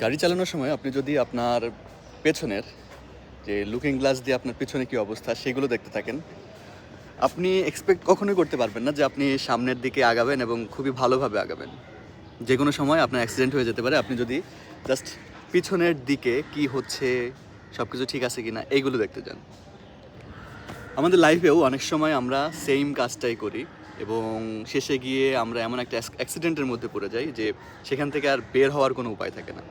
গাড়ি চালানোর সময় আপনি যদি আপনার পেছনের যে লুকিং গ্লাস দিয়ে আপনার পেছনে কী অবস্থা সেগুলো দেখতে থাকেন, আপনি এক্সপেক্ট কখনোই করতে পারবেন না যে আপনি সামনের দিকে আগাবেন এবং খুবই ভালোভাবে আগাবেন। যে কোনো সময় আপনার অ্যাক্সিডেন্ট হয়ে যেতে পারে আপনি যদি জাস্ট পিছনের দিকে কি হচ্ছে, সব কিছু ঠিক আছে কি না এইগুলো দেখতে যান। আমাদের লাইফেও অনেক সময় আমরা সেম কাজটাই করি এবং শেষে গিয়ে আমরা এমন একটা অ্যাক্সিডেন্টের মধ্যে পড়ে যাই যে সেখান থেকে আর বের হওয়ার কোনো উপায় থাকে না।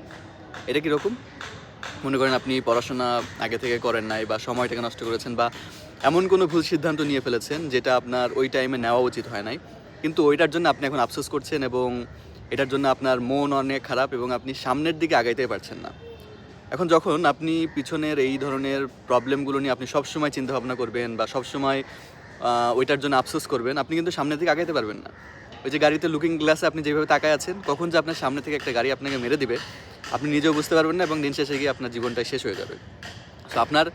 এটা কীরকম? মনে করেন আপনি পড়াশোনা আগে থেকে করেন নাই বা সময়টাকে নষ্ট করেছেন বা এমন কোনো ভুল সিদ্ধান্ত নিয়ে ফেলেছেন যেটা আপনার ওই টাইমে নেওয়া উচিত হয় নাই, কিন্তু ওইটার জন্য আপনি এখন আফসোস করছেন এবং এটার জন্য আপনার মন অনেক খারাপ এবং আপনি সামনের দিকে আগাইতে পারছেন না। এখন যখন আপনি পিছনের এই ধরনের প্রবলেমগুলো নিয়ে আপনি সবসময় চিন্তাভাবনা করবেন বা সবসময় ওইটার জন্য আফসোস করবেন, আপনি কিন্তু সামনের দিকে আগাইতে পারবেন না। ওই যে গাড়িতে লুকিং গ্লাসে আপনি যেভাবে তাকায় আছেন, কখন যে আপনার সামনে থেকে একটা গাড়ি আপনাকে মেরে দিবে আপনি নিজেও বুঝতে পারবেন না এবং দিন শেষে গিয়ে আপনার জীবনটাই শেষ হয়ে যাবে। সো আপনার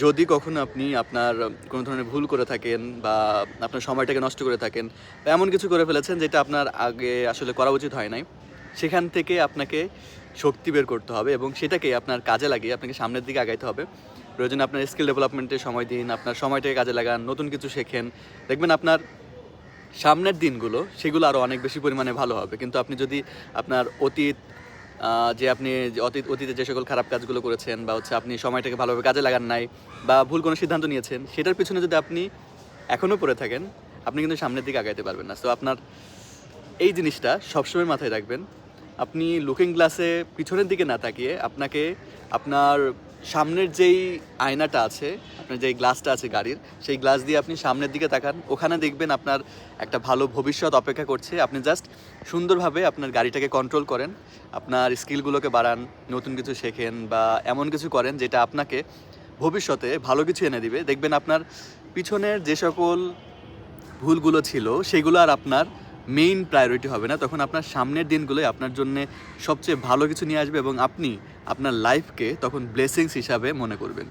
যদি কখনো আপনি আপনার কোনো ধরনের ভুল করে থাকেন বা আপনার সময়টাকে নষ্ট করে থাকেন বা এমন কিছু করে ফেলেছেন যেটা আপনার আগে আসলে করা উচিত হয় নাই, সেখান থেকে আপনাকে শক্তি বের করতে হবে এবং সেটাকে আপনার কাজে লাগিয়ে আপনাকে সামনের দিকে আগাইতে হবে। প্রয়োজনে আপনার স্কিল ডেভেলপমেন্টে সময় দিন, আপনার সময়টাকে কাজে লাগান, নতুন কিছু শেখেন। দেখবেন আপনার সামনের দিনগুলো সেগুলো আরও অনেক বেশি পরিমাণে ভালো হবে। কিন্তু আপনি যদি আপনার আপনি অতীতে যে সকল খারাপ কাজগুলো করেছেন বা আপনি সময়টাকে ভালোভাবে কাজে লাগান নাই বা ভুল কোনো সিদ্ধান্ত নিয়েছেন, সেটার পিছনে যদি আপনি এখনও পড়ে থাকেন, আপনি কিন্তু সামনের দিকে আগাইতে পারবেন না। সো আপনার এই জিনিসটা সবসময় মাথায় রাখবেন। আপনি লুকিং গ্লাসে পিছনের দিকে না তাকিয়ে আপনাকে আপনার সামনের যেই আয়নাটা আছে, আপনার যেই গ্লাসটা আছে গাড়ির, সেই গ্লাস দিয়ে আপনি সামনের দিকে তাকান। ওখানে দেখবেন আপনার একটা ভালো ভবিষ্যৎ অপেক্ষা করছে। আপনি জাস্ট সুন্দরভাবে আপনার গাড়িটাকে কন্ট্রোল করেন, আপনার স্কিলগুলোকে বাড়ান, নতুন কিছু শেখেন বা এমন কিছু করেন যেটা আপনাকে ভবিষ্যতে ভালো কিছু এনে দিবে। দেখবেন আপনার পিছনের যে সকল ভুলগুলো ছিল সেগুলো আর আপনার মেইন প্রায়োরিটি হবে না। তখন আপনার সামনের দিনগুলোই আপনার জন্যে সবচেয়ে ভালো কিছু নিয়ে আসবে এবং আপনি আপনার লাইফকে তখন ব্লেসিংস হিসাবে মনে করবেন।